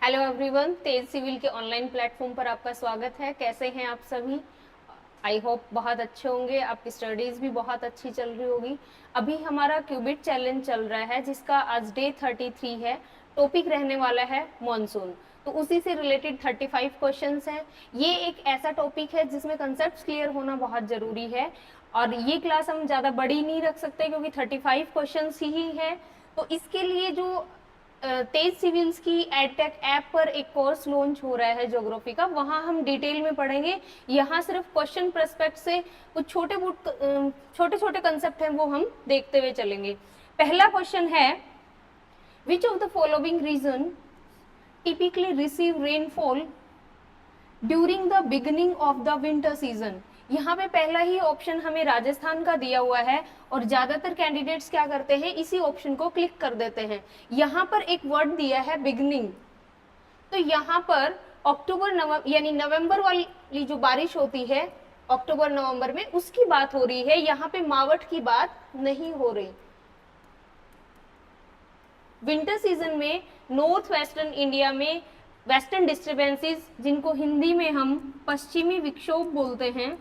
Hello everyone, तेज civil के online platform पर आपका स्वागत है। कैसे हैं आप सभी? आई होप बहुत अच्छे होंगे। आपकी स्टडीज भी बहुत अच्छी चल रही होगी। अभी हमारा क्यूबिट चैलेंज चल रहा है जिसका आज डे 33 है। टॉपिक रहने वाला है मॉनसून। तो उसी से रिलेटेड 35 क्वेश्चंस हैं। ये एक ऐसा टॉपिक है जिसमें कंसेप्ट क्लियर होना बहुत जरूरी है और ये क्लास हम ज़्यादा बड़ी नहीं रख सकते क्योंकि 35 क्वेश्चंस ही है। तो इसके लिए जो तेज सिविल्स की एडटेक ऐप पर एक कोर्स लॉन्च हो रहा है ज्योग्राफी का, वहां हम डिटेल में पढ़ेंगे। यहाँ सिर्फ क्वेश्चन पर्सपेक्ट से कुछ छोटे छोटे कंसेप्ट हैं वो हम देखते हुए चलेंगे। पहला क्वेश्चन है, which of the following region typically receive rainfall during the beginning of the winter season. यहाँ पे पहला ही ऑप्शन हमें राजस्थान का दिया हुआ है और ज्यादातर कैंडिडेट्स क्या करते हैं, इसी ऑप्शन को क्लिक कर देते हैं। यहाँ पर एक वर्ड दिया है बिगनिंग, तो यहाँ पर अक्टूबर नवंबर यानी नवंबर वाली जो बारिश होती है अक्टूबर नवंबर में, उसकी बात हो रही है। यहाँ पे मावठ की बात नहीं हो रही। विंटर सीजन में नॉर्थ वेस्टर्न इंडिया में वेस्टर्न डिस्टर्बेंसेस, जिनको हिंदी में हम पश्चिमी विक्षोभ बोलते हैं,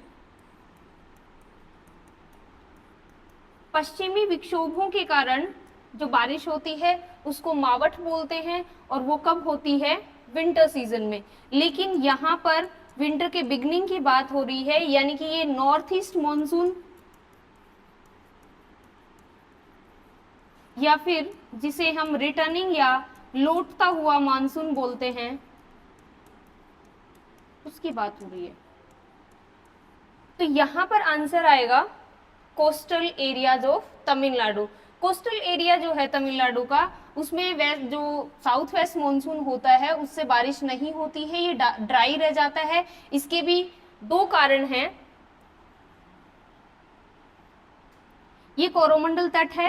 पश्चिमी विक्षोभों के कारण जो बारिश होती है उसको मावठ बोलते हैं और वो कब होती है, विंटर सीजन में। लेकिन यहाँ पर विंटर के बिगनिंग की बात हो रही है, यानी कि ये नॉर्थ ईस्ट मॉनसून या फिर जिसे हम रिटर्निंग या लौटता हुआ मानसून बोलते हैं, उसकी बात हो रही है। तो यहां पर आंसर आएगा coastal areas of Tamil Nadu. Coastal area जो है तमिलनाडु का, उसमें वेस्ट जो साउथ वेस्ट मॉनसून होता है उससे बारिश नहीं होती है, ये ड्राई रह जाता है। इसके भी दो कारण हैं। ये कोरोमंडल तट है,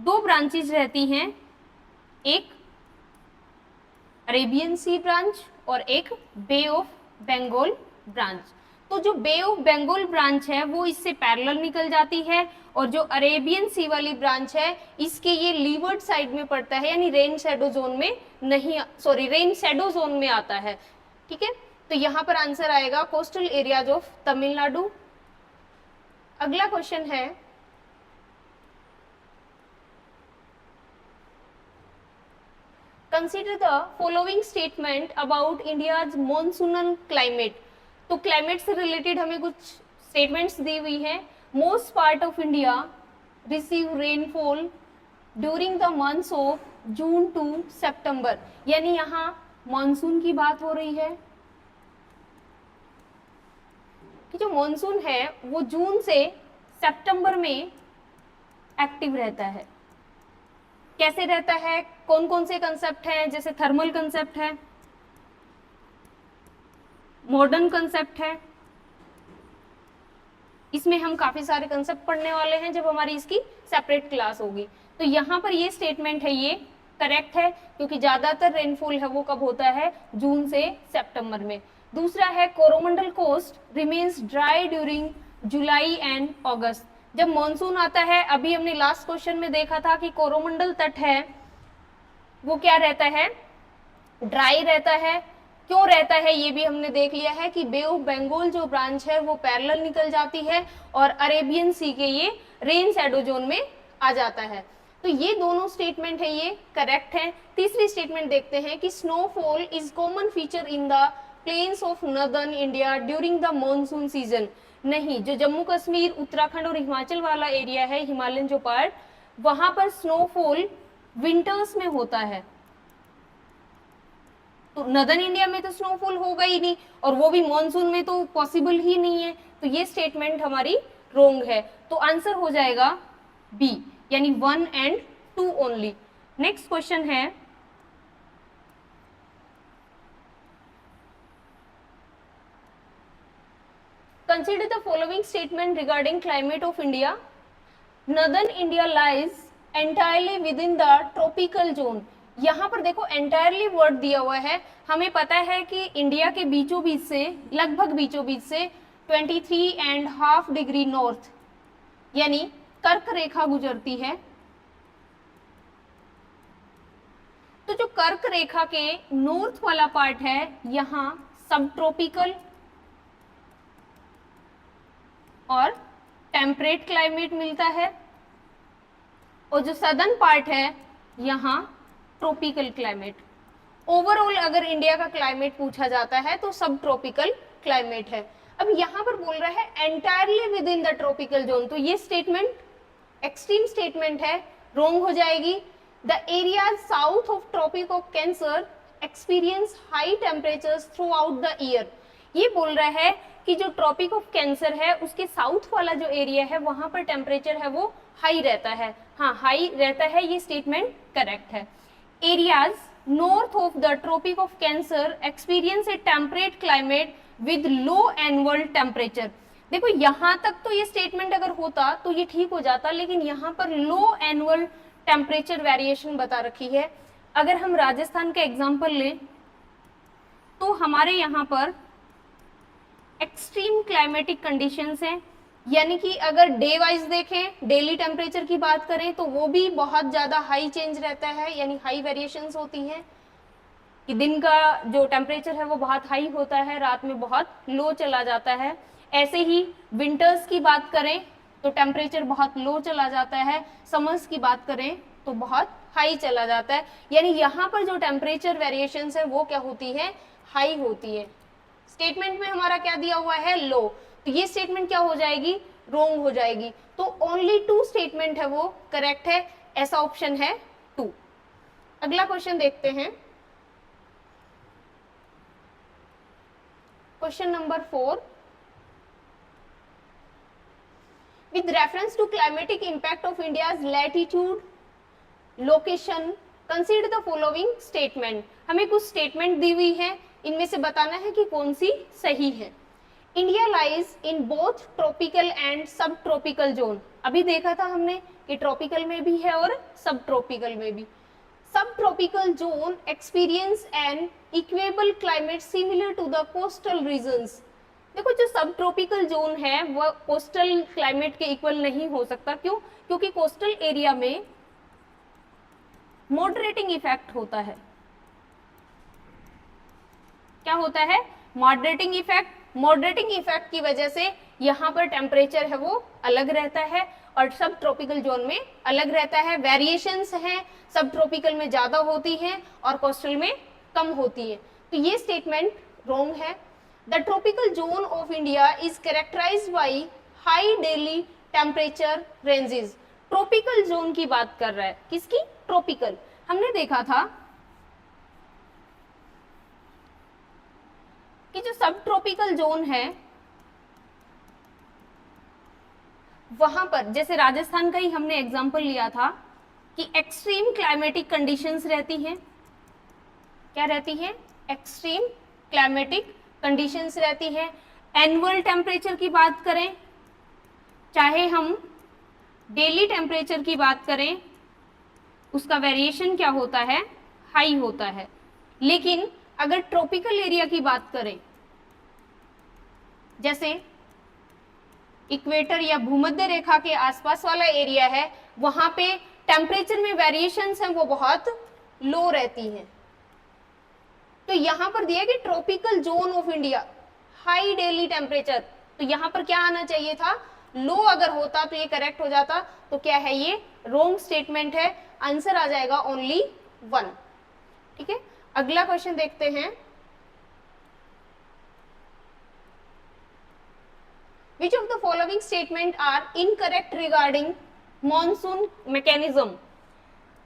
दो ब्रांचेज रहती हैं, एक अरेबियन सी ब्रांच और एक बे ऑफ बंगाल ब्रांच। तो जो बे ऑफ बंगाल ब्रांच है वो इससे पैरेलल निकल जाती है और जो अरेबियन सी वाली ब्रांच है इसके ये लीवर्ड साइड में पड़ता है, यानी रेन शेडो जोन में नहीं, सॉरी रेन शेडो जोन में आता है। ठीक है, तो यहां पर आंसर आएगा कोस्टल एरियाज ऑफ तमिलनाडु। अगला क्वेश्चन है, consider the following statement about India's monsoonal climate. तो क्लाइमेट से रिलेटेड हमें कुछ स्टेटमेंट्स दी हुई है। Most part of India receive rainfall during the months of June to September, यानी यहाँ मॉनसून की बात हो रही है कि जो मॉनसून है वो जून से सितंबर में एक्टिव रहता है। कैसे रहता है, कौन कौन से कंसेप्ट हैं, जैसे थर्मल कंसेप्ट है, मॉडर्न कंसेप्ट है। इसमें हम काफी सारे कंसेप्ट पढ़ने वाले हैं जब हमारी इसकी सेपरेट क्लास होगी। तो यहाँ पर ये स्टेटमेंट है, ये करेक्ट है क्योंकि ज्यादातर रेनफॉल है वो कब होता है, जून से सितंबर में। दूसरा है, Coromandel coast remains dry during July and August. जब मॉनसून आता है, अभी हमने लास्ट क्वेश्चन में देखा था कि कोरोमंडल तट है वो क्या रहता है, ड्राई रहता है। क्यों रहता है ये भी हमने देख लिया है कि बे ऑफ बंगाल जो ब्रांच है वो पैरेलल निकल जाती है और अरेबियन सी के ये रेन शैडो जोन में आ जाता है। तो ये दोनों स्टेटमेंट है ये करेक्ट है। तीसरी स्टेटमेंट देखते हैं कि snowfall is common feature in the plains of northern India during the monsoon season. नहीं, जो जम्मू कश्मीर, उत्तराखंड और हिमाचल वाला एरिया है, हिमालयन जो पार्ट, वहां पर स्नोफॉल विंटर्स में होता है। तो नदर्न इंडिया में तो स्नोफॉल होगा ही नहीं और वो भी मॉनसून में तो पॉसिबल ही नहीं है। तो ये स्टेटमेंट हमारी रोंग है। तो आंसर हो जाएगा बी, यानी 1 एंड 2 ओनली। नेक्स्ट क्वेश्चन है, consider the following statement regarding climate of India. Northern India lies entirely with in the tropical zone. यहाँ पर देखो एंटायरली वर्ड दिया हुआ है। हमें पता है कि इंडिया के बीचों बीच से, लगभग बीचों बीच से 23.5 डिग्री नॉर्थ यानी कर्क रेखा गुजरती है। तो जो कर्क रेखा के नॉर्थ वाला पार्ट है यहाँ सब ट्रॉपिकल और टेम्परेट क्लाइमेट मिलता है, और जो सदर्न पार्ट है यहाँ ट्रॉपिकल क्लाइमेट। ओवरऑल अगर इंडिया का क्लाइमेट पूछा जाता है तो सब ट्रॉपिकल क्लाइमेट है। अब यहाँ पर बोल रहा है entirely with in the tropical zone, तो ये स्टेटमेंट एक्सट्रीम स्टेटमेंट है, रोंग हो जाएगी। The area south of tropic of cancer experience high temperatures throughout the year. ये बोल रहा है कि जो ट्रॉपिक ऑफ कैंसर है उसके साउथ वाला जो एरिया है वहां पर टेम्परेचर है वो हाई रहता है। हाँ, हाई रहता है, ये स्टेटमेंट करेक्ट है। Areas north of the tropic of cancer experience a temperate climate with low annual temperature. देखो यहां तक तो ये स्टेटमेंट अगर होता तो ये ठीक हो जाता, लेकिन यहाँ पर लो एनुअल टेम्परेचर वेरिएशन बता रखी है। अगर हम राजस्थान का एग्जांपल लें तो हमारे यहाँ पर एक्सट्रीम क्लाइमेटिक कंडीशंस हैं, यानी कि अगर डे वाइज देखें, डेली टेम्परेचर की बात करें तो वो भी बहुत ज़्यादा हाई चेंज रहता है, यानी हाई वेरिएशंस होती हैं कि दिन का जो टेम्परेचर है वो बहुत हाई होता है, रात में बहुत लो चला जाता है। ऐसे ही विंटर्स की बात करें तो टेम्परेचर बहुत लो चला जाता है, समर्स की बात करें तो बहुत हाई चला जाता है। यानी यहाँ पर जो टेम्परेचर वेरिएशंस है वो क्या होती है, हाई होती है। स्टेटमेंट में हमारा क्या दिया हुआ है, लो, तो ये स्टेटमेंट क्या हो जाएगी, रोंग हो जाएगी। तो ओनली 2 स्टेटमेंट है वो करेक्ट है, ऐसा ऑप्शन है 2। अगला क्वेश्चन देखते हैं, question number 4। With reference to climatic impact of India's latitude location consider the following statement. हमें कुछ स्टेटमेंट दी हुई है, इनमें से बताना है कि कौन सी सही है। India lies in both tropical and सब ट्रॉपिकल जोन। अभी देखा था हमने कि ट्रॉपिकल में भी है और सब ट्रॉपिकल में भी। Subtropical zone experience an equable climate similar to the coastal regions. देखो जो सब ट्रॉपिकल जोन है वह कोस्टल क्लाइमेट के इक्वल नहीं हो सकता। क्यों? क्योंकि कोस्टल एरिया में मॉडरेटिंग इफेक्ट होता है। क्या होता है? Moderating effect. मॉडरेटिंग इफेक्ट की वजह से यहाँ पर टेम्परेचर है वो अलग रहता है और सब ट्रॉपिकल जोन में अलग रहता है। वेरिएशंस हैं, सब ट्रॉपिकल में ज्यादा होती हैं और कोस्टल में कम होती है। तो ये स्टेटमेंट रॉन्ग है। The tropical zone of India is characterised by high daily temperature ranges. Tropical zone की बात कर रहा है, किसकी? ट्रॉपिकल। हमने देखा था कि जो सब ट्रॉपिकल जोन है वहां पर, जैसे राजस्थान का ही हमने एग्जांपल लिया था कि एक्सट्रीम क्लाइमेटिक कंडीशंस रहती हैं। क्या रहती है? एक्सट्रीम क्लाइमेटिक कंडीशंस रहती है। एनुअल टेम्परेचर की बात करें, चाहे हम डेली टेम्परेचर की बात करें, उसका वेरिएशन क्या होता है? हाई होता है। लेकिन अगर ट्रॉपिकल एरिया की बात करें, जैसे इक्वेटर या भूमध्य रेखा के आसपास वाला एरिया है, वहां पे टेम्परेचर में वेरिएशंस हैं वो बहुत लो रहती हैं। तो यहां पर दिया कि tropical zone of India high daily temperature, तो यहां पर क्या आना चाहिए था? लो अगर होता तो ये करेक्ट हो जाता। तो क्या है? ये रॉन्ग स्टेटमेंट है। आंसर आ जाएगा ओनली 1। ठीक है, अगला क्वेश्चन देखते हैं। Which of the following statement are incorrect regarding monsoon mechanism?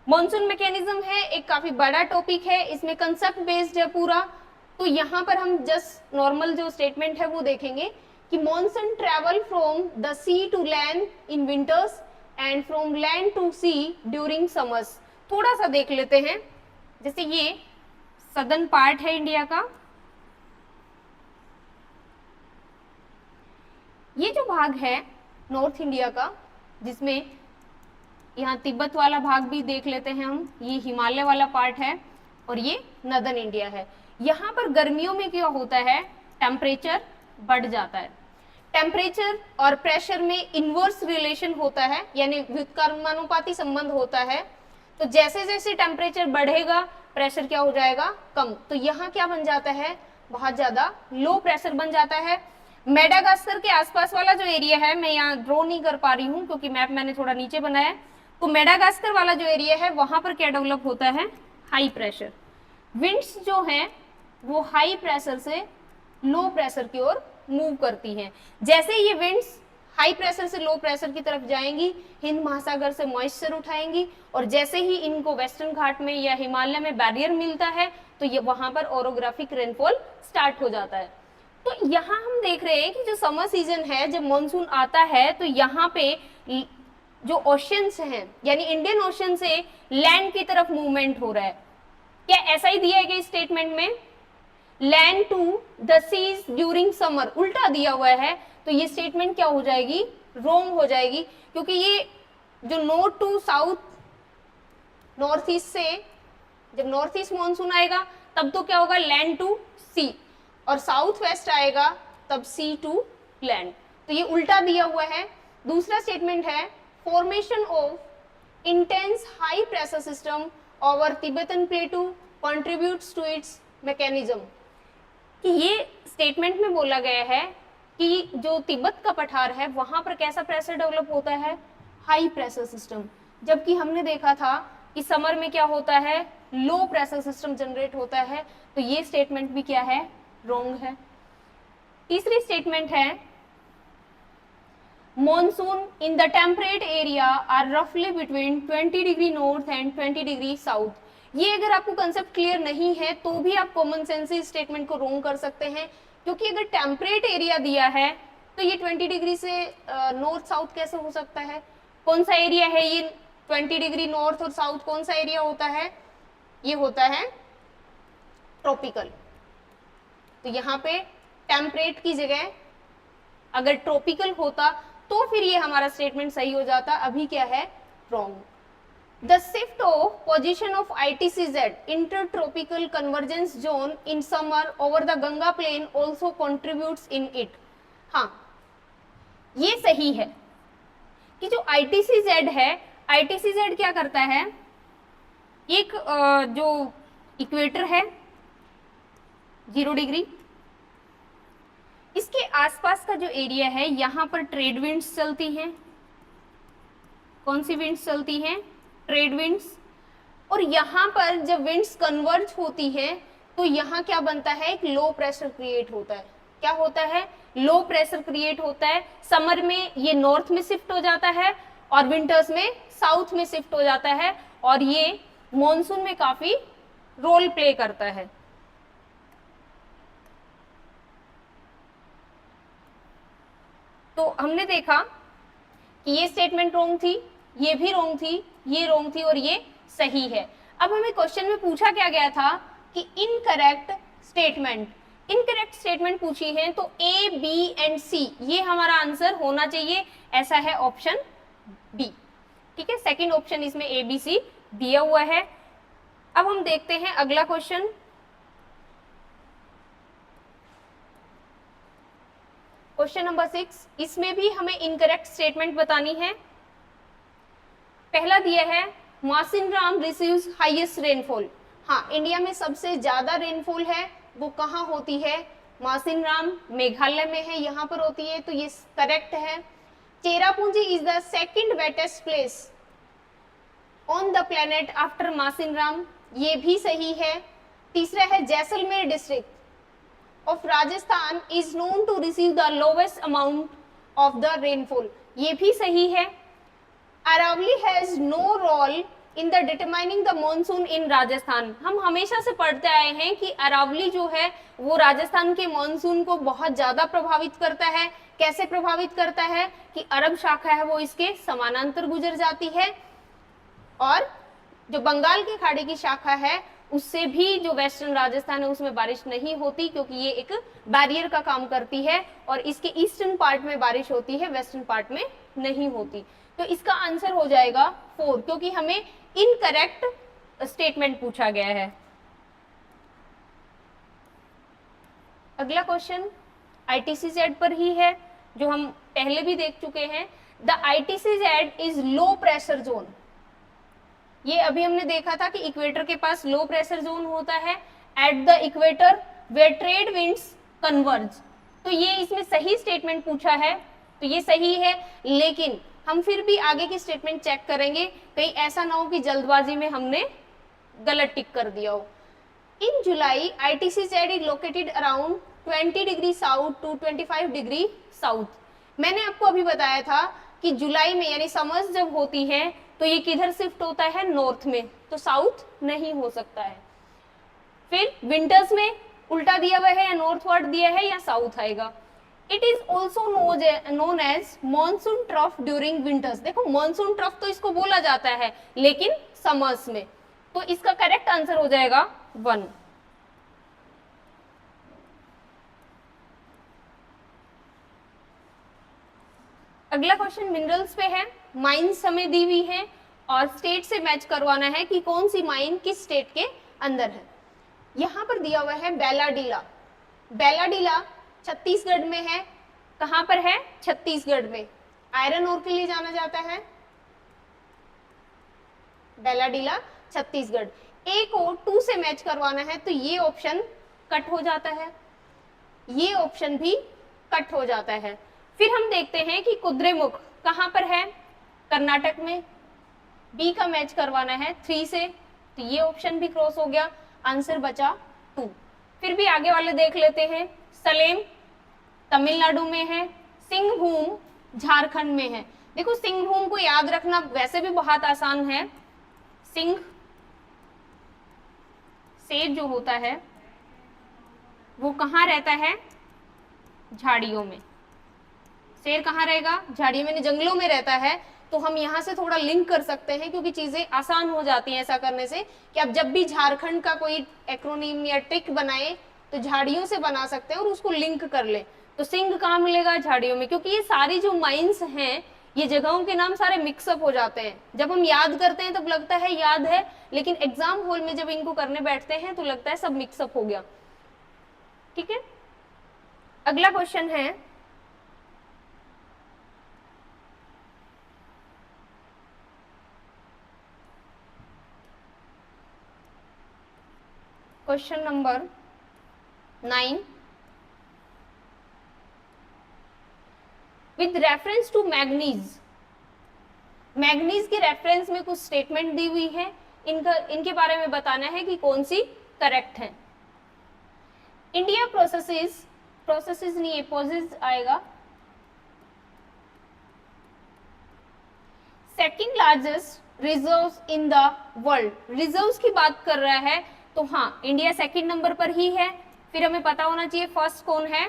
Monsoon mechanism है, एक काफी बड़ा टॉपिक है, इसमें कंसेप्ट बेस्ड है पूरा। तो यहाँ पर हम जस्ट नॉर्मल जो स्टेटमेंट है वो देखेंगे कि monsoon travel from the sea to land in winters and from land to sea during summers. थोड़ा सा देख लेते हैं। जैसे ये सदर्न पार्ट है इंडिया का, ये जो भाग है नॉर्थ इंडिया का, जिसमें यहाँ तिब्बत वाला भाग भी देख लेते हैं हम, ये हिमालय वाला पार्ट है और ये नदर्न इंडिया है। यहाँ पर गर्मियों में क्या होता है? टेम्परेचर बढ़ जाता है। टेम्परेचर और प्रेशर में इनवर्स रिलेशन होता है, यानी व्युत्क्रमानुपाती संबंध होता है। तो जैसे जैसे टेम्परेचर बढ़ेगा प्रेशर क्या हो जाएगा, कम। तो यहाँ क्या बन जाता है, बहुत ज्यादा लो प्रेशर बन जाता है। मेडागास्कर के आसपास वाला जो एरिया है, मैं यहाँ ड्रॉ नहीं कर पा रही हूँ क्योंकि मैप मैंने थोड़ा नीचे बनाया है, तो मेडागास्कर वाला जो एरिया है वहां पर क्या डेवलप होता है, हाई प्रेशर। विंड्स जो है वो हाई प्रेशर से लो प्रेशर की ओर मूव करती हैं। जैसे ये विंड्स हाई प्रेशर से लो प्रेशर की तरफ जाएंगी, हिंद महासागर से मॉइस्चर उठाएंगी, और जैसे ही इनको वेस्टर्न घाट में या हिमालय में बैरियर मिलता है तो ये वहां पर ओरोग्राफिक रेनफॉल स्टार्ट हो जाता है। तो यहाँ हम देख रहे हैं कि जो समर सीजन है, जब मॉनसून आता है तो यहाँ पे जो ओशंस हैं यानी इंडियन ओशन से लैंड की तरफ मूवमेंट हो रहा है। क्या ऐसा ही दिया है कि स्टेटमेंट में land to the seas during summer, उल्टा दिया हुआ है, तो ये स्टेटमेंट क्या हो जाएगी, रॉन्ग हो जाएगी, क्योंकि ये जो north to south, north east से जब नॉर्थ ईस्ट मॉनसून आएगा तब तो क्या होगा, लैंड टू सी, और साउथ वेस्ट आएगा तब सी टू लैंड, तो ये उल्टा दिया हुआ है। दूसरा स्टेटमेंट है formation of intense high pressure system over Tibetan plateau contributes to its mechanism, कि ये स्टेटमेंट में बोला गया है कि जो तिब्बत का पठार है वहां पर कैसा प्रेशर डेवलप होता है, हाई प्रेशर सिस्टम, जबकि हमने देखा था कि समर में क्या होता है, लो प्रेशर सिस्टम जनरेट होता है, तो ये स्टेटमेंट भी क्या है, रॉन्ग है। तीसरी स्टेटमेंट है monsoon in the temperate area are रफली between 20 degree north and 20 degree south. ये अगर आपको कंसेप्ट क्लियर नहीं है तो भी आप कॉमन सेंस से स्टेटमेंट को रॉन्ग कर सकते हैं, क्योंकि अगर टेम्परेट एरिया दिया है तो ये 20 डिग्री से नॉर्थ साउथ कैसे हो सकता है, कौन सा एरिया है ये 20 डिग्री नॉर्थ और साउथ, कौन सा एरिया होता है, ये होता है ट्रॉपिकल। तो यहाँ पे टेम्परेट की जगह अगर ट्रॉपिकल होता तो फिर ये हमारा स्टेटमेंट सही हो जाता, अभी क्या है, wrong. The shift of position of ITCZ intertropical convergence zone in summer over the Ganga plain also contributes in it. हाँ, ये सही है कि जो ITCZ है, ITCZ क्या करता है, एक जो इक्वेटर है 0 डिग्री, इसके आसपास का जो एरिया है यहाँ पर ट्रेड विंड्स चलती हैं। कौन सी विंड्स चलती हैं, ट्रेड विंड्स, और यहाँ पर जब विंड्स कन्वर्ज होती हैं तो यहाँ क्या बनता है, एक लो प्रेशर क्रिएट होता है। क्या होता है, लो प्रेशर क्रिएट होता है। समर में ये नॉर्थ में शिफ्ट हो जाता है और विंटर्स में साउथ में शिफ्ट हो जाता है, और ये मॉनसून में काफी रोल प्ले करता है। तो हमने देखा कि ये स्टेटमेंट रॉन्ग थी, ये भी रॉन्ग थी, ये रॉन्ग थी और ये सही है। अब हमें क्वेश्चन में पूछा क्या गया था कि इनकरेक्ट स्टेटमेंट पूछी है, तो A, B एंड C ये हमारा आंसर होना चाहिए, ऐसा है ऑप्शन बी। ठीक है, सेकंड ऑप्शन इसमें A, B, C दिया हुआ है। अब हम देखते हैं अगला क्वेश्चन। क्वेश्चन नंबर 6, इसमें भी हमें इनकरेक्ट स्टेटमेंट बतानी है। पहला दिया है मासिनराम रिसीव्स हाईएस्ट रेनफॉल। हाँ, इंडिया में सबसे ज्यादा रेनफॉल है वो कहाँ होती है, मासिनराम मेघालय में है, यहाँ पर होती है, तो ये करेक्ट है। Cherrapunji is the second wettest place on the planet after Mawsynram, ये भी सही है। तीसरा है Jaisalmer district of Rajasthan is known to receive the lowest amount of the rainfall, ये भी सही है। Aravali has no role in the determining the monsoon in Rajasthan, हम हमेशा से पढ़ते आए हैं कि अरावली जो है वो राजस्थान के मॉनसून को बहुत ज्यादा प्रभावित करता है। कैसे प्रभावित करता है कि अरब शाखा है वो इसके समानांतर गुजर जाती है, और जो बंगाल की खाड़ी की शाखा है उससे भी जो वेस्टर्न राजस्थान है उसमें बारिश नहीं होती, क्योंकि ये एक बैरियर का काम करती है और इसके ईस्टर्न पार्ट में बारिश होती है, वेस्टर्न पार्ट में नहीं होती। तो इसका आंसर हो जाएगा 4, क्योंकि हमें इनकरेक्ट स्टेटमेंट पूछा गया है। अगला क्वेश्चन ITCZ पर ही है, जो हम पहले भी देख चुके हैं। The ITCZ is low pressure zone. ये अभी हमने देखा था कि इक्वेटर के पास लो प्रेशर जोन होता है, at the equator where trade winds converge. तो ये इसमें सही स्टेटमेंट पूछा है, तो ये सही है, लेकिन हम फिर भी आगे की स्टेटमेंट चेक करेंगे, कहीं ऐसा ना हो कि जल्दबाजी में हमने गलत टिक कर दिया हो। In July ITC said it located around 20 degree south to 25 degree south. मैंने आपको अभी बताया था कि जुलाई में यानी समर्स जब होती है तो ये किधर शिफ्ट होता है, नॉर्थ में, तो साउथ नहीं हो सकता है। फिर विंटर्स में उल्टा दिया हुआ है या नॉर्थवर्ड दिया है या साउथ आएगा। It is also known as monsoon trough during winters. देखो मॉनसून ट्रफ तो इसको बोला जाता है, लेकिन समर्स में, तो इसका करेक्ट आंसर हो जाएगा 1। अगला क्वेश्चन मिनरल्स पे है। माइंस हमें दी हुई है और स्टेट से मैच करवाना है कि कौन सी माइन किस स्टेट के अंदर है। यहां पर दिया हुआ है बेलाडीला। बेलाडीला छत्तीसगढ़ में है। कहां पर है, छत्तीसगढ़ में। आयरन ओर के लिए जाना जाता है बेलाडीला, छत्तीसगढ़। ए को 2 से मैच करवाना है तो ये ऑप्शन कट हो जाता है, ये ऑप्शन भी कट हो जाता है। फिर हम देखते हैं कि कुद्रेमुख कहां पर है, कर्नाटक में। बी का मैच करवाना है 3 से, तो ये ऑप्शन भी क्रॉस हो गया, आंसर बचा 2। फिर भी आगे वाले देख लेते हैं। सलेम तमिलनाडु में है, सिंहभूम झारखंड में है। देखो सिंहभूम को याद रखना वैसे भी बहुत आसान है। सिंह शेर जो होता है वो कहाँ रहता है, झाड़ियों में। शेर कहाँ रहेगा, झाड़ियों में, जंगलों में रहता है। तो हम यहाँ से थोड़ा लिंक कर सकते हैं, क्योंकि चीजें आसान हो जाती हैं ऐसा करने से, कि अब जब भी झारखंड का कोई एक्रोनिम या ट्रिक बनाए तो झाड़ियों से बना सकते हैं और उसको लिंक कर ले। तो सिंह कहाँ मिलेगा, झाड़ियों में, क्योंकि ये सारी जो माइंस हैं, ये जगहों के नाम सारे मिक्सअप हो जाते हैं। जब हम याद करते हैं तब लगता है याद है, लेकिन एग्जाम हॉल में जब इनको करने बैठते हैं तो लगता है सब मिक्सअप हो गया। ठीक है, अगला क्वेश्चन है question number 9। With reference to manganese, manganese के रेफरेंस में कुछ स्टेटमेंट दी हुई है, इनके बारे में बताना है कि कौन सी करेक्ट है। इंडिया प्रोसेसेस नहीं है, पॉसेस आएगा। Second largest reserves in the world, reserves की बात कर रहा है, तो हाँ इंडिया सेकंड नंबर पर ही है। फिर हमें पता होना चाहिए फर्स्ट कौन है,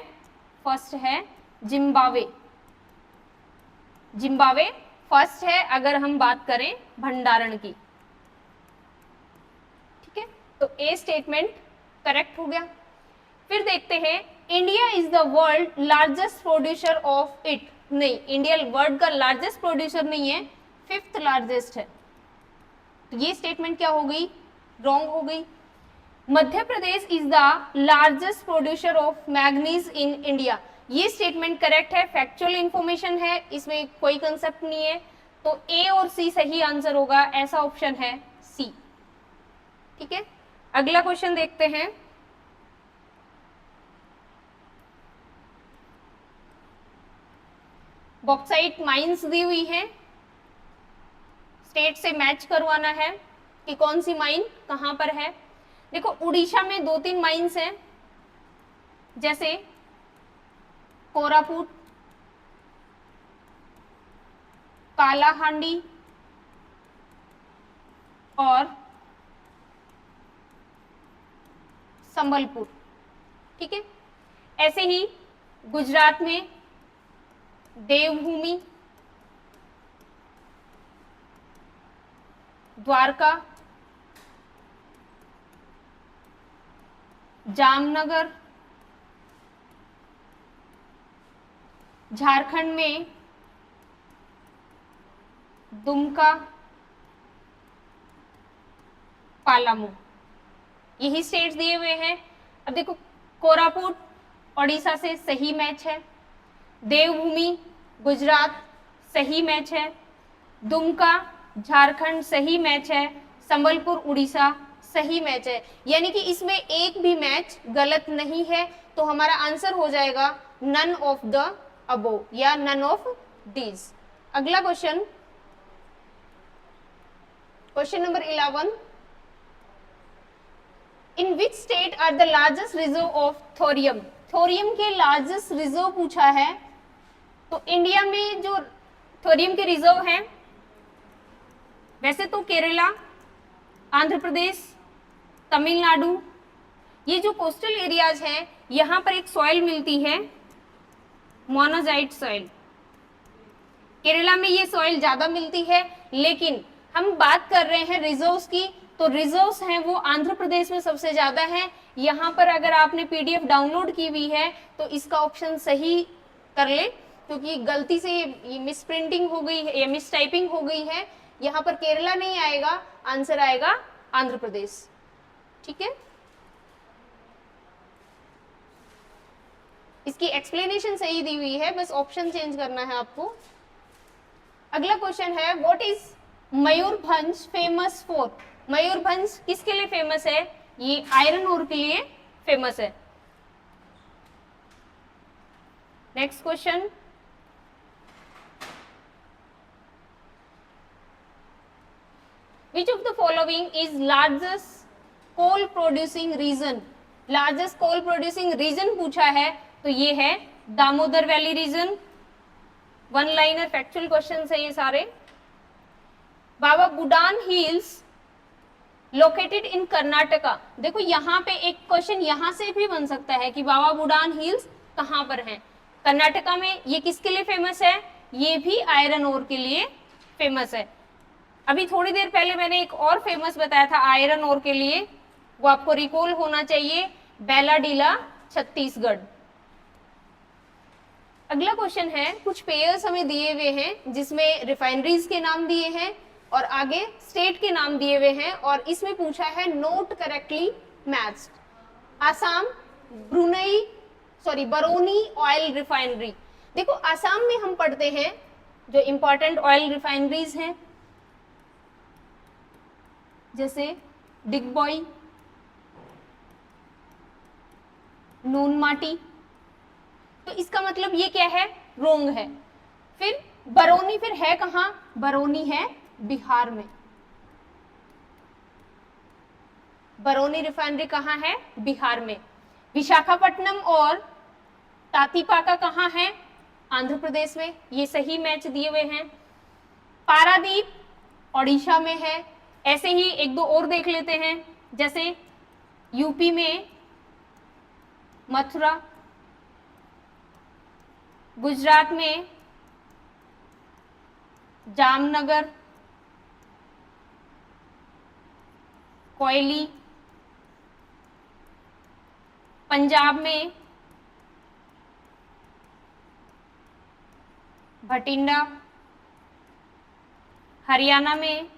फर्स्ट है जिम्बाब्वे। जिम्बाब्वे फर्स्ट है अगर हम बात करें भंडारण की। ठीक है, तो ए स्टेटमेंट करेक्ट हो गया। फिर देखते हैं, India is the world largest producer of it. नहीं, इंडिया वर्ल्ड का लार्जेस्ट प्रोड्यूसर नहीं है, 5th लार्जेस्ट है। तो ये स्टेटमेंट क्या हो गई, रॉन्ग हो गई। Madhya Pradesh is the largest producer of manganese in India, ये स्टेटमेंट करेक्ट है, फैक्चुअल इंफॉर्मेशन है, इसमें कोई कंसेप्ट नहीं है। तो ए और सी सही आंसर होगा, ऐसा ऑप्शन है सी। ठीक है, अगला क्वेश्चन देखते हैं। बॉक्साइट माइंस दी हुई है, स्टेट से मैच करवाना है कि कौन सी माइन कहां पर है। देखो उड़ीसा में 2-3 माइंस हैं, जैसे कोरापुट, कालाहांडी और संबलपुर। ठीक है, ऐसे ही गुजरात में देवभूमि, द्वारका, जामनगर, झारखंड में दुमका, पालामू, यही स्टेट्स दिए हुए हैं। अब देखो कोरापुट ओडिशा से सही मैच है, देवभूमि गुजरात सही मैच है, दुमका झारखंड सही मैच है, संबलपुर उड़ीसा सही मैच है, यानी कि इसमें एक भी मैच गलत नहीं है, तो हमारा आंसर हो जाएगा नन ऑफ द अबोव या नन ऑफ दीज। अगला question, question number 11, in which state are the largest reserve of thorium. Thorium के लार्जेस्ट रिजर्व पूछा है, तो इंडिया में जो थोरियम के रिजर्व हैं वैसे तो केरला, आंध्र प्रदेश, तमिलनाडु, ये जो कोस्टल एरियाज हैं यहां पर एक सॉइल मिलती है मोनोजाइट सॉइल। केरला में ये सॉइल ज्यादा मिलती है, लेकिन हम बात कर रहे हैं रिजर्व्स की, तो रिजर्व्स हैं वो आंध्र प्रदेश में सबसे ज्यादा है। यहाँ पर अगर आपने पीडीएफ डाउनलोड की हुई है तो इसका ऑप्शन सही कर ले, क्योंकि गलती से ये मिस प्रिंटिंग हो गई है या मिस टाइपिंग हो गई है। यहाँ पर केरला नहीं आएगा, आंसर आएगा आंध्र प्रदेश। ठीक है, इसकी एक्सप्लेनेशन सही दी हुई है, बस ऑप्शन चेंज करना है आपको। अगला क्वेश्चन है, what is Mayurbhanj famous for. Mayurbhanj किसके लिए फेमस है? ये आयरन ओर के लिए फेमस है। Next question, which of the following is largest coal producing region. Largest coal producing region पूछा है, तो ये है Damodar valley region. One liner factual question है ये सारे। Baba Budan hills located in Karnataka. देखो यहाँ पे एक क्वेश्चन यहाँ से भी बन सकता है कि बाबा बुडान हिल्स कहाँ पर है? कर्नाटका में। ये किसके लिए फेमस है? ये भी आयरन ओर के लिए फेमस है। अभी थोड़ी देर पहले मैंने एक और फेमस बताया था आयरन ओर के लिए, वो आपको रिकॉल होना चाहिए, बेलाडीला छत्तीसगढ़। अगला क्वेश्चन है, कुछ पेयर्स हमें दिए हुए हैं जिसमें रिफाइनरीज के नाम दिए हैं और आगे स्टेट के नाम दिए हुए हैं, और इसमें पूछा है note correctly matched. Assam Barauni oil refinery. देखो आसाम में हम पढ़ते हैं जो इंपॉर्टेंट ऑयल रिफाइनरीज हैं, जैसे डिगबॉय, नूनमाटी, तो इसका मतलब ये क्या है? रोंग है। फिर बरौनी फिर है कहां? बरौनी है बिहार में। बरौनी रिफाइनरी कहां है? बिहार में। विशाखापट्टनम और तातीपाका कहां है? आंध्र प्रदेश में। ये सही मैच दिए हुए हैं। पारादीप ओडिशा में है। ऐसे ही एक दो और देख लेते हैं, जैसे यूपी में मथुरा, गुजरात में जामनगर, कोयली, पंजाब में भटिंडा, हरियाणा में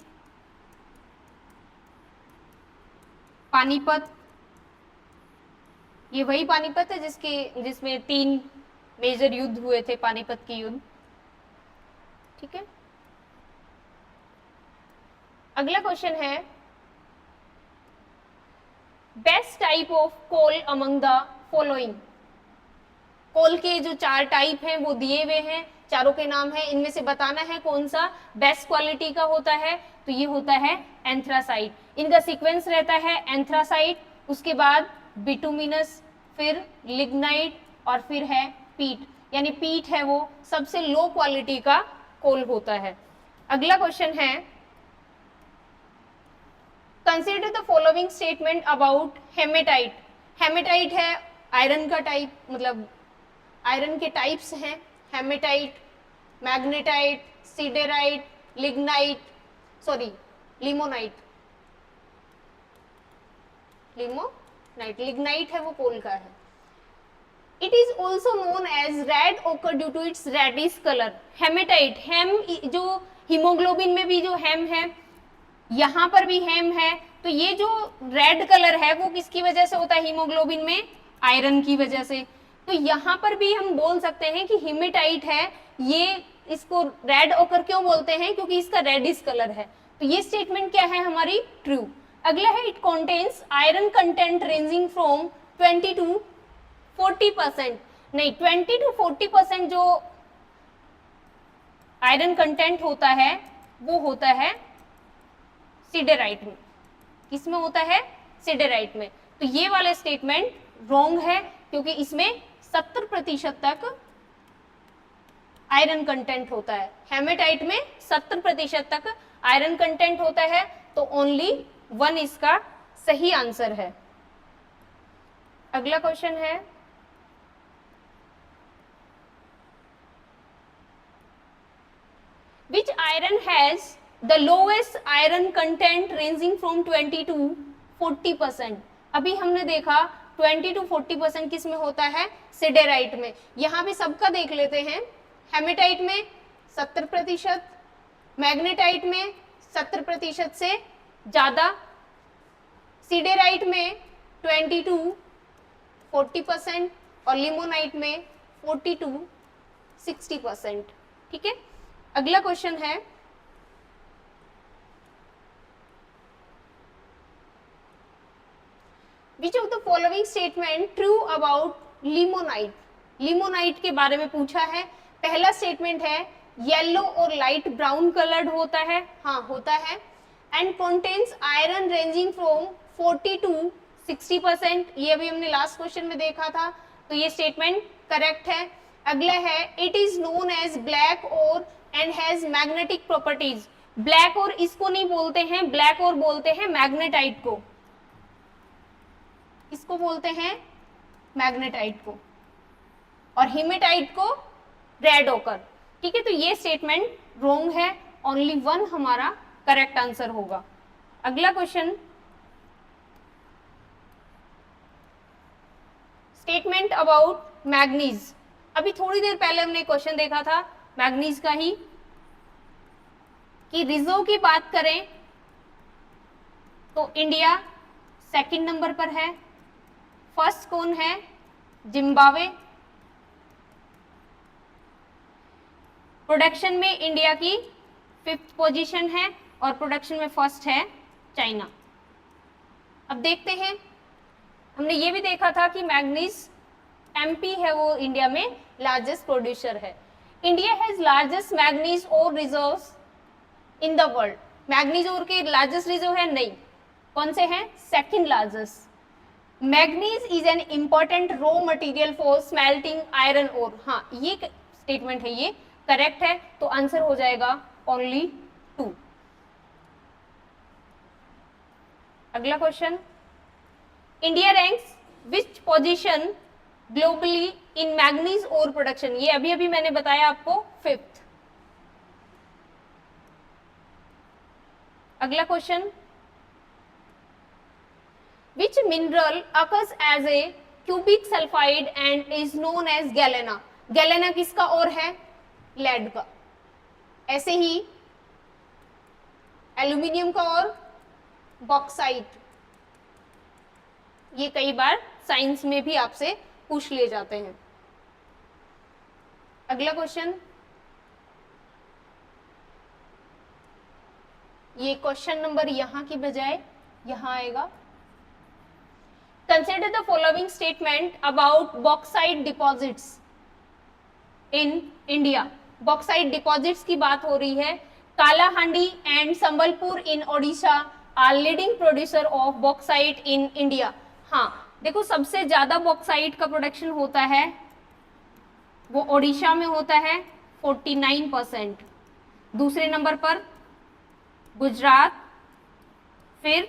पानीपत। ये वही पानीपत है जिसमें 3 मेजर युद्ध हुए थे, पानीपत की युद्ध। ठीक है, अगला क्वेश्चन है, best type of coal among the following. Coal के जो 4 टाइप हैं वो दिए हुए हैं, चारों के नाम है, इनमें से बताना है कौन सा बेस्ट क्वालिटी का होता है। तो ये होता है एंथ्रासाइट। इनका सीक्वेंस रहता है एंथ्रासाइट, उसके बाद बिटुमिनस, फिर लिग्नाइट और फिर है पीट, यानी पीट है वो सबसे लो क्वालिटी का कोल होता है। अगला क्वेश्चन है, consider the following statement about haematite. Haematite है आयरन का टाइप, मतलब आयरन के टाइप्स हैं, haematite, magnetite, siderite, lignite, limonite. Lignite है वो कोल का है। It is also known as red ochre due to its reddish colour. Haematite, haem जो हीमोग्लोबिन में भी जो हेम है, यहाँ पर भी हेम है, तो ये जो रेड कलर है वो किसकी वजह से होता है? हीमोग्लोबिन में आयरन की वजह से। तो यहाँ पर भी हम बोल सकते हैं कि हेमेटाइट है, ये इसको रेड ओकर क्यों बोलते हैं? क्योंकि इसका रेडिश कलर है। तो ये स्टेटमेंट क्या है हमारी, ट्रू। अगला है it contains iron content ranging from 20 to 40%। नहीं, 20 टू 40% जो आयरन कंटेंट होता है वो होता है सिडेराइट में। किसमें होता है, सिडेराइट में। तो ये वाला स्टेटमेंट रॉन्ग है, क्योंकि इसमें 70% तक आयरन कंटेंट होता है। हेमेटाइट में 70% तक आयरन कंटेंट होता है, तो ओनली 1 इसका सही आंसर है। अगला क्वेश्चन है, which iron has the lowest iron content ranging from 20 to 40%। अभी हमने देखा 20 to 40% किस में होता है, सिडेराइट में। यहां भी सबका देख लेते हैं। हेमेटाइट में 70%, मैग्नेटाइट में 70% से ज्यादा, सिडेराइट में 20 to 40% और लिमोनाइट में 40 to 60%। ठीक है, अगला क्वेश्चन है, which of the following statement true about limonite. Limonite के बारे में पूछा है। पहला स्टेटमेंट है येलो और लाइट ब्राउन कलर्ड होता है, हाँ होता है, and contains iron ranging from 40 to 60%। ये अभी हमने लास्ट क्वेश्चन में देखा था, तो ये स्टेटमेंट करेक्ट है। अगला है it is known as black ore and has magnetic properties. Black ore इसको नहीं बोलते हैं, ब्लैक और बोलते हैं मैग्नेटाइट को। इसको बोलते हैं मैग्नेटाइट को, और हीमेटाइट को रेड ओकर। ठीक है, तो ये स्टेटमेंट रॉन्ग है, ओनली 1 हमारा करेक्ट आंसर होगा। अगला क्वेश्चन, स्टेटमेंट अबाउट मैग्नीज। अभी थोड़ी देर पहले हमने क्वेश्चन देखा था मैग्नीज का ही, कि रिजर्व की बात करें तो इंडिया सेकंड नंबर पर है, फर्स्ट कौन है, जिम्बाब्वे। प्रोडक्शन में इंडिया की 5th पोजीशन है और प्रोडक्शन में फर्स्ट है चाइना। अब देखते हैं, हमने ये भी देखा था कि मैग्नीज एमपी है वो इंडिया में लार्जेस्ट प्रोड्यूसर है। India has largest manganese ore reserves in the world. Manganese ore के लार्जेस्ट रिजर्व है, नहीं, कौन से हैं, second largest. Manganese is an important raw material for smelting iron ore. हाँ, ये स्टेटमेंट है, ये करेक्ट है, तो आंसर हो जाएगा ओनली 2। अगला question, India ranks which position globally in manganese ore production. ये अभी अभी मैंने बताया आपको 5th। अगला question, which mineral occurs as a cubic sulfide and is known as galena। Galena किसका और है, लेड का। ऐसे ही एल्यूमिनियम का और बॉक्साइट, ये कई बार साइंस में भी आपसे पूछ लिए जाते हैं। अगला क्वेश्चन, ये क्वेश्चन नंबर यहां की बजाय यहां आएगा। Consider the following statement about bauxite deposits in India. Bauxite deposits की बात हो रही है। Kalahandi and Sambalpur in Odisha are leading producer of bauxite in India. हाँ, देखो सबसे ज्यादा बॉक्साइट का प्रोडक्शन होता है वो ओडिशा में होता है 49%, दूसरे नंबर पर गुजरात, फिर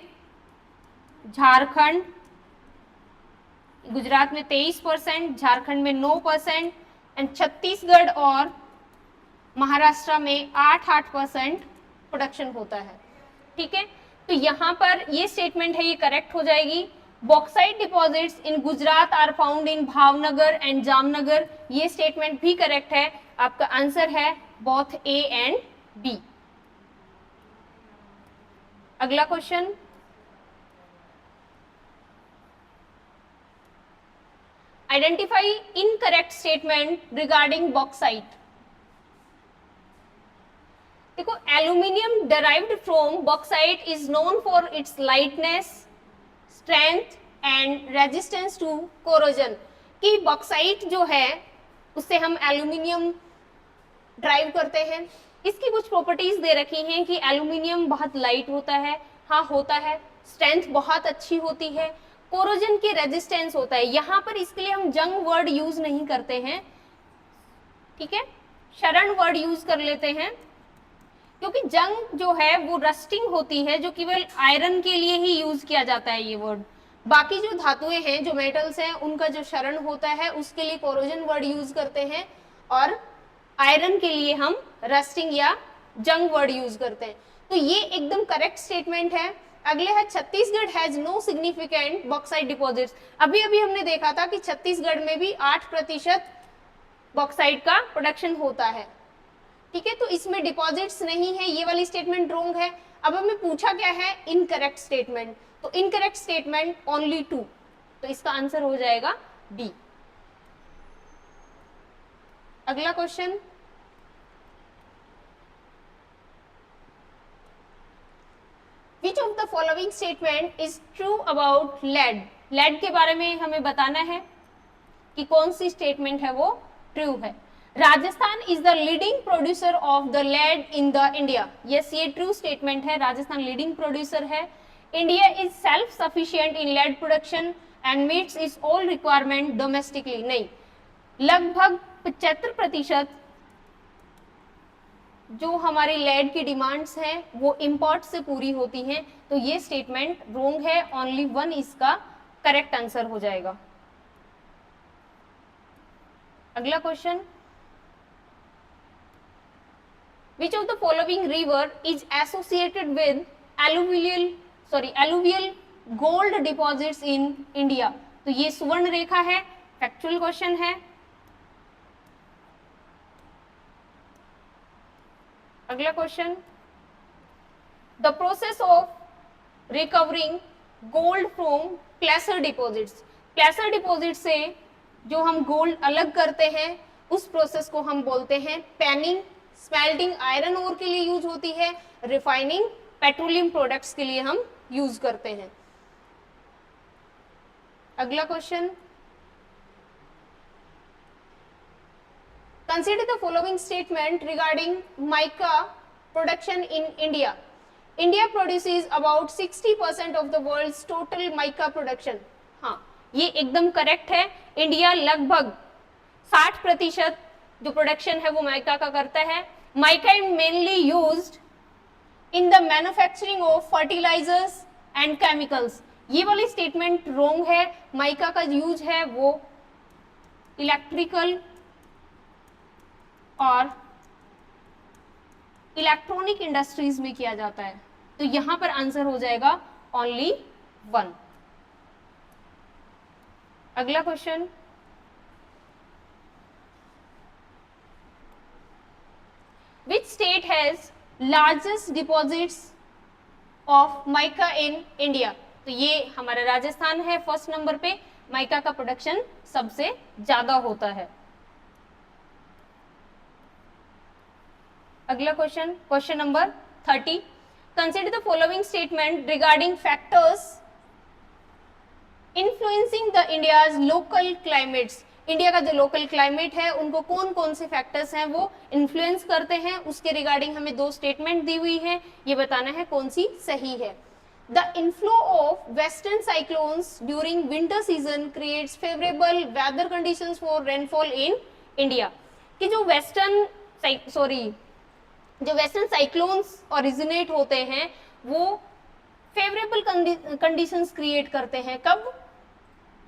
झारखंड, गुजरात में 23%, झारखंड में 9% एंड छत्तीसगढ़ और महाराष्ट्र में 8% प्रोडक्शन होता है। ठीक है, तो यहां पर ये स्टेटमेंट है, ये करेक्ट हो जाएगी। Bauxite deposits in Gujarat are found in Bhavnagar and Jamnagar, ये स्टेटमेंट भी करेक्ट है। आपका आंसर है बोथ ए एंड बी। अगला question, identify incorrect statement regarding bauxite. देखो aluminium derived from bauxite is known for its lightness, strength and resistance to corrosion। कि bauxite जो है उससे हम एल्यूमिनियम ड्राइव करते हैं। इसकी कुछ प्रॉपर्टीज दे रखी हैं कि एल्यूमिनियम बहुत लाइट होता है, हाँ होता है, स्ट्रेंथ बहुत अच्छी होती है, कोरोजन की रेजिस्टेंस होता है। यहाँ पर इसके लिए हम जंग वर्ड यूज नहीं करते हैं, ठीक है, शरण वर्ड यूज कर लेते हैं, क्योंकि जंग जो है वो रस्टिंग होती है, जो केवल आयरन के लिए ही यूज किया जाता है ये वर्ड। बाकी जो धातुएं हैं, जो मेटल्स हैं, उनका जो शरण होता है उसके लिए कोरोजन वर्ड यूज करते हैं, और आयरन के लिए हम रस्टिंग या जंग वर्ड यूज करते हैं। तो ये एकदम करेक्ट स्टेटमेंट है। अगले है Chhattisgarh has no significant bauxite deposits. अभी अभी हमने देखा था कि छत्तीसगढ़ में भी 8% बॉक्साइट का प्रोडक्शन होता है, ठीक है, तो इसमें डिपॉजिट्स नहीं है, ये वाली स्टेटमेंट रॉन्ग है। अब हमें पूछा क्या है, इनकरेक्ट स्टेटमेंट, तो इनकरेक्ट स्टेटमेंट ओनली 2, तो इसका आंसर हो जाएगा बी। अगला question, Which of the following statement is true about lead? lead के बारे में हमें बताना है कि कौन सी स्टेटमेंट है वो ट्रू है। Rajasthan is the leading producer of the lead in the India. Yes, ये ट्रू स्टेटमेंट है, राजस्थान लीडिंग प्रोड्यूसर है। India is self sufficient in lead production and meets its all requirement domestically. नहीं, लगभग 75% जो हमारी लेड की डिमांड्स हैं वो इंपोर्ट से पूरी होती हैं, तो ये स्टेटमेंट रॉन्ग है, ओनली 1 इसका करेक्ट आंसर हो जाएगा। अगला question, which of the following river is associated with alluvial gold deposits in India? तो ये सुवर्ण रेखा है, फैक्चुअल क्वेश्चन है। अगला question, the process of recovering gold from प्लेसर deposits. प्लेसर deposit से जो हम गोल्ड अलग करते हैं उस प्रोसेस को हम बोलते हैं पैनिंग। स्मेल्टिंग आयरन ओर के लिए यूज होती है, रिफाइनिंग पेट्रोलियम प्रोडक्ट्स के लिए हम यूज करते हैं। अगला question, consider the following statement regarding mica production in India. India produces about 60% of the world's total mica production। हाँ, ये एकदम करेक्ट है। इंडिया लगभग 60% जो प्रोडक्शन है वो माइका का करता है। Mica is mainly used in the manufacturing of fertilisers and chemicals. ये वाली स्टेटमेंट रॉन्ग है। माइका का यूज है वो इलेक्ट्रिकल और इलेक्ट्रॉनिक इंडस्ट्रीज में किया जाता है, तो यहां पर आंसर हो जाएगा ओनली 1। अगला question, which state has largest deposits of mica in India? तो ये हमारा राजस्थान है, फर्स्ट नंबर पे माइका का प्रोडक्शन सबसे ज्यादा होता है। अगला question, question number 30, consider the following statement regarding factors influencing the India's local climates. India का जो लोकल क्लाइमेट है उनको कौन कौन से फैक्टर्स हैं वो इन्फ्लुएंस करते हैं, उसके रिगार्डिंग हमें 2 स्टेटमेंट दी हुई है, ये बताना है कौन सी सही है। The inflow of western cyclones during winter season creates favourable weather conditions for rainfall in India. कि जो वेस्टर्न साइक्लोन्स ओरिजिनेट होते हैं वो फेवरेबल कंडीशंस क्रिएट करते हैं, कब?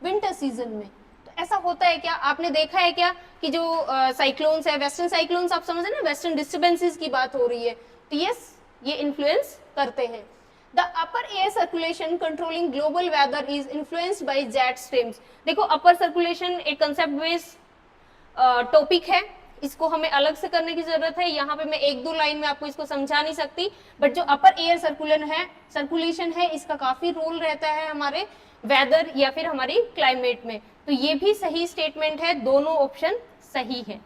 विंटर सीजन में। तो ऐसा होता है क्या? आपने देखा है क्या कि जो साइक्लोन्स है, वेस्टर्न साइक्लोन्स, आप समझ रहे ना, वेस्टर्न डिस्टर्बेंसेस की बात हो रही है, तो यस, ये इन्फ्लुएंस करते हैं। The upper air circulation controlling global weather is influenced by jet streams. देखो, अपर सर्कुलेशन एक कंसेप्ट बेस्ड टॉपिक है, इसको हमें अलग से करने की जरूरत है। यहाँ पे मैं 1-2 लाइन में आपको इसको समझा नहीं सकती, बट जो अपर एयर सर्कुलेशन है इसका काफी रोल रहता है हमारे वेदर या फिर हमारी क्लाइमेट में। तो ये भी सही स्टेटमेंट है, दोनों ऑप्शन सही है,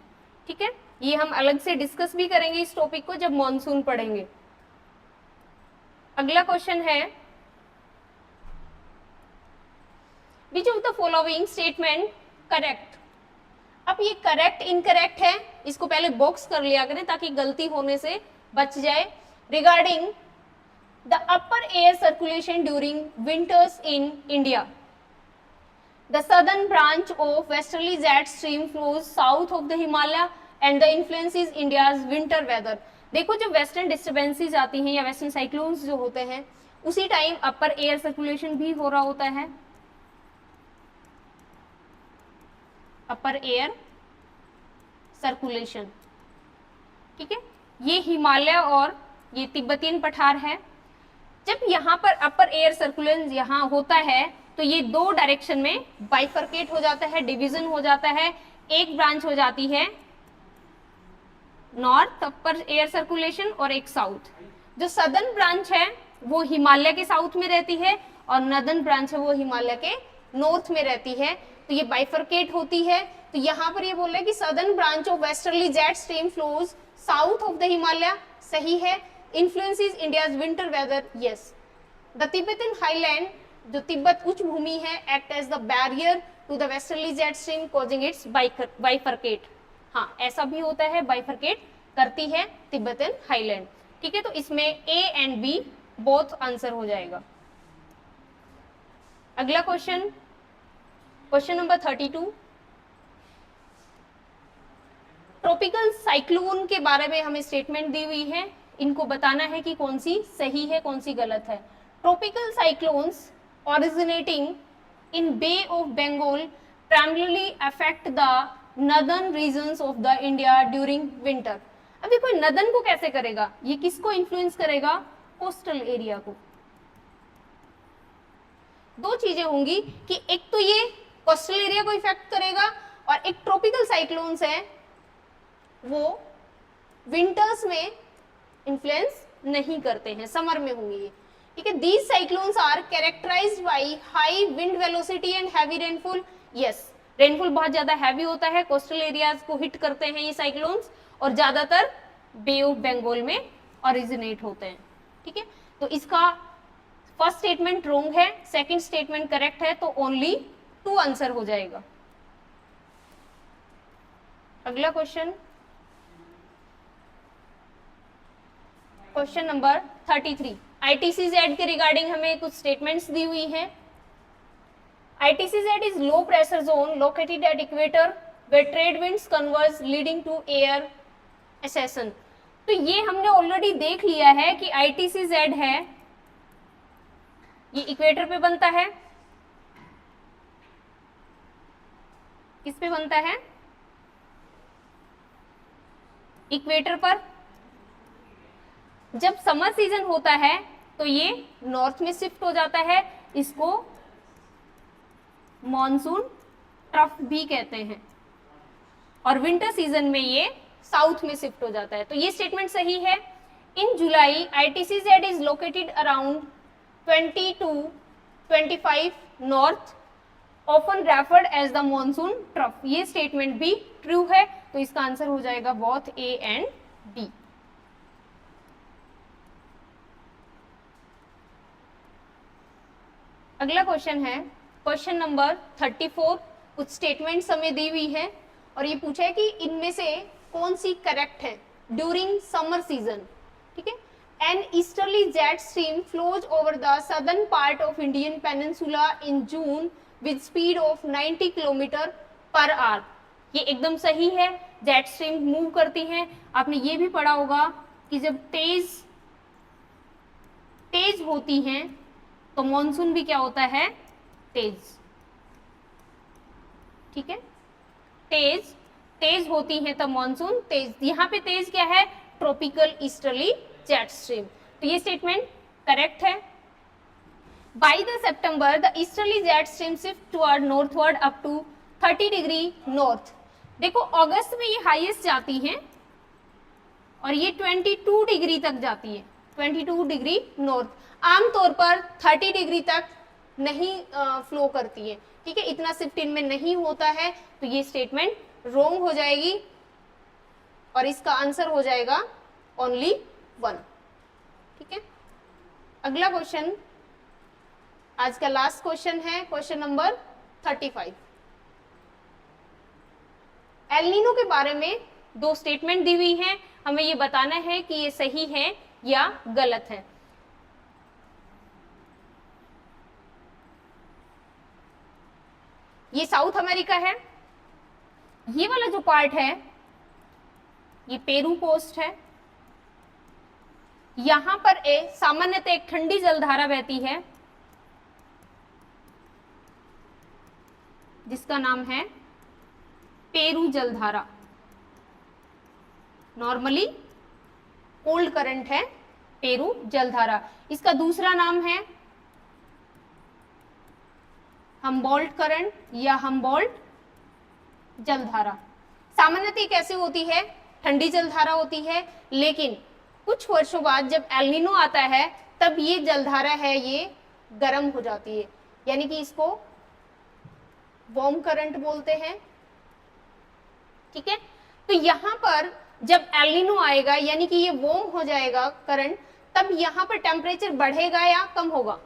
ठीक है, ये हम अलग से डिस्कस भी करेंगे इस टॉपिक को जब मॉनसून पढ़ेंगे। अगला क्वेश्चन है, which of the following statement correct. अब ये करेक्ट इनकरेक्ट है, इसको पहले बॉक्स कर लिया करें ताकि गलती होने से बच जाए। Regarding the upper air circulation during winters in India, the southern branch of westerly jet stream flows south of the Himalaya and the influences India's winter weather। देखो जो वेस्टर्न डिस्टर्बेंसेस आती हैं या वेस्टर्न साइक्लोन्स जो होते हैं उसी time अपर air circulation भी हो रहा होता है, अपर एयर सर्कुलेशन, ठीक है। ये हिमालय और ये तिब्बतियन पठार है। जब यहाँ पर अपर एयर सर्कुलेशन यहाँ होता है तो ये दो डायरेक्शन में बाइफरकेट हो जाता है, डिवीजन हो जाता है। एक ब्रांच हो जाती है नॉर्थ अपर एयर सर्कुलेशन और एक साउथ। जो सदर्न ब्रांच है वो हिमालय के साउथ में रहती है और नॉर्दर्न ब्रांच है वो हिमालय के नॉर्थ में रहती है, तो ये बाइफरकेट होती है। तो यहाँ पर ये बोल रहा है कि southern branch of westerly jet stream flows south of the Himalaya, सही है। Influences India's winter weather, yes. The Tibetan highland, जो तिब्बत उच्च भूमि है, act as the barrier to the westerly jet stream causing its bifurcate. हाँ, ऐसा भी होता है, बाइफरकेट करती है तिब्बतन हाईलैंड, ठीक है। तो इसमें A and B both answer हो जाएगा। अगला question, question number 32। Tropical cyclone के बारे में हमें स्टेटमेंट दी हुई है, इनको बताना है कि कौन सी सही है कौन सी गलत है। Tropical cyclones originating in Bay of Bengal primarily affect the northern regions of the India during winter। अब देखो नदन को कैसे करेगा, ये किसको इन्फ्लुएंस करेगा, कोस्टल एरिया को। दो चीजें होंगी कि एक तो ये कोस्टल एरिया को इफेक्ट करेगा और एक ट्रॉपिकल साइक्लोन्स है वो विंटर्स में इन्फ्लुएंस नहीं करते हैं, समर में होंगे ये, ठीक है। These cyclones are characterized by high wind velocity and heavy rainfall। yes, rainfall बहुत ज्यादा हैवी होता है, कोस्टल एरियाज को हिट करते हैं ये साइक्लोन्स और ज्यादातर बे ऑफ बंगाल में ओरिजिनेट होते हैं, ठीक है। तो इसका फर्स्ट स्टेटमेंट रॉन्ग है, सेकंड स्टेटमेंट करेक्ट है, तो ओनली 2 आंसर हो जाएगा। अगला क्वेश्चन, क्वेश्चन नंबर 33। ITCZ के रिगार्डिंग हमें कुछ स्टेटमेंट्स दी हुई हैं। ITCZ is low pressure zone located at equator where trade winds converge leading to air ascension. तो ये हमने ऑलरेडी देख लिया है कि ITCZ है, ये इक्वेटर पे बनता है। किस पे बनता है, इक्वेटर पर। जब समर सीजन होता है तो ये नॉर्थ में शिफ्ट हो जाता है, इसको मॉनसून ट्रफ भी कहते हैं, और विंटर सीजन में ये साउथ में शिफ्ट हो जाता है। तो ये स्टेटमेंट सही है। In July ITCZ is located around 20 to 25 north, often referred as the monsoon trough. ये स्टेटमेंट भी ट्रू है, तो इसका आंसर हो जाएगा बोथ ए एंड बी। अगला क्वेश्चन है क्वेश्चन नंबर 34। कुछ स्टेटमेंट्स हमें दी हुई है और ये पूछा है कि इनमें से कौन सी करेक्ट है ड्यूरिंग समर सीजन, ठीक है। An easterly jet stream flows over the southern part of Indian peninsula in June with speed of 90 kilometre per hour. ये एकदम सही है, जेट स्ट्रीम मूव करती हैं। आपने ये भी पढ़ा होगा कि जब तेज होती हैं तो मॉनसून भी क्या होता है, तेज, ठीक है। तेज होती है तब मॉनसून तेज। यहाँ पे तेज क्या है, ट्रॉपिकल ईस्टर्ली जेट स्ट्रीम। तो ये स्टेटमेंट करेक्ट है। By the September the easterly jet stream shift toward northward up to 30 degree north. देखो अगस्त में ये हाईएस्ट जाती हैं और ये 22 डिग्री तक जाती है, 22 डिग्री नॉर्थ। आमतौर पर 30 डिग्री तक नहीं फ्लो करती है, ठीक है, इतना शिफ्ट इनमें नहीं होता है, तो ये स्टेटमेंट रॉन्ग हो जाएगी। और इसका आंसर हो जाएगा ओनली 1। ठीक है, अगला क्वेश्चन, आज का लास्ट क्वेश्चन है क्वेश्चन नंबर 35। एल नीनो के बारे में 2 स्टेटमेंट दी हुई हैं, हमें ये बताना है कि ये सही है या गलत है। ये साउथ अमेरिका है, ये वाला जो पार्ट है ये पेरू कोस्ट है। यहां पर सामान्यतः एक ठंडी जलधारा बहती है जिसका नाम है पेरू जलधारा। नॉर्मली कोल्ड करंट है पेरू जलधारा। इसका दूसरा नाम है हम्बोल्ट करंट या हम्बोल्ट जलधारा। सामान्यतः कैसे होती है, ठंडी जलधारा होती है, लेकिन कुछ वर्षों बाद जब एल नीनो आता है तब ये जलधारा है ये गर्म हो जाती है, यानी कि इसको वार्म करंट बोलते हैं। ठीक है, तो यहां पर जब एल नीनो आएगा यानी कि ये वार्म हो जाएगा करंट, तब यहां पर टेम्परेचर बढ़ेगा या कम होगा?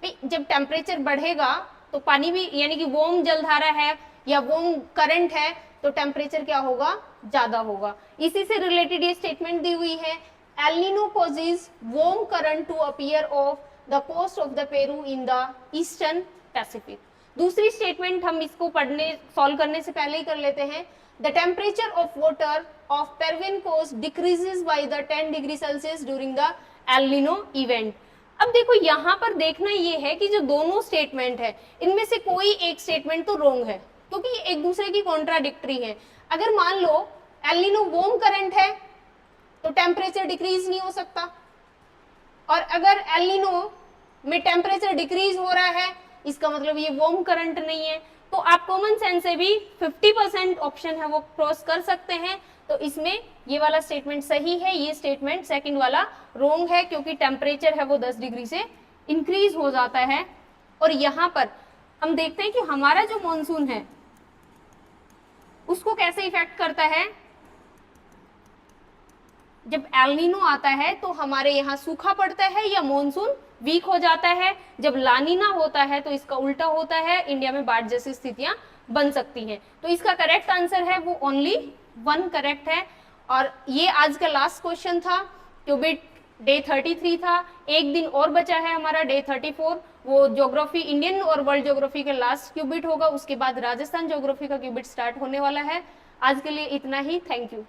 जब टेम्परेचर बढ़ेगा तो पानी भी, यानी कि वार्म जलधारा है या वार्म करंट है, तो टेम्परेचर क्या होगा, ज्यादा होगा। इसी से रिलेटेड ये स्टेटमेंट दी हुई है, El Nino causes warm current to appear off the coast of the Peru in the eastern Pacific. दूसरी स्टेटमेंट हम इसको पढ़ने सॉल्व करने से पहले ही कर लेते हैं। The temperature of water of Peruvian coast decreases by the 10 degree Celsius during the El Nino event. अब देखो यहाँ पर देखना ये है कि जो दोनों स्टेटमेंट है इनमें से कोई एक स्टेटमेंट तो रॉन्ग है, क्योंकि ये एक दूसरे की कॉन्ट्राडिक्टरी है। अगर मान लो एल नीनो वार्म करंट है तो टेम्परेचर डिक्रीज नहीं हो सकता, और अगर एल नीनो में टेम्परेचर डिक्रीज हो रहा है इसका मतलब ये वार्म करंट नहीं है। तो आप कॉमन सेंस से भी 50% ऑप्शन है वो क्रॉस कर सकते हैं। तो इसमें ये वाला स्टेटमेंट सही है, ये स्टेटमेंट सेकंड वाला रॉन्ग है, क्योंकि टेम्परेचर है वो 10 डिग्री से इंक्रीज हो जाता है। और यहाँ पर हम देखते हैं कि हमारा जो मॉनसून है उसको कैसे इफेक्ट करता है। जब एल नीनो आता है तो हमारे यहाँ सूखा पड़ता है या मॉनसून वीक हो जाता है। जब लानीना होता है तो इसका उल्टा होता है, इंडिया में बाढ़ जैसी स्थितियां बन सकती हैं। तो इसका करेक्ट आंसर है वो ओनली 1 करेक्ट है। और ये आज का लास्ट क्वेश्चन था, क्यूबिट डे 33 था। एक दिन और बचा है हमारा डे 34, वो ज्योग्राफी, इंडियन और वर्ल्ड ज्योग्राफी का लास्ट क्यूबिट होगा। उसके बाद राजस्थान ज्योग्राफी का क्यूबिट स्टार्ट होने वाला है। आज के लिए इतना ही, थैंक यू।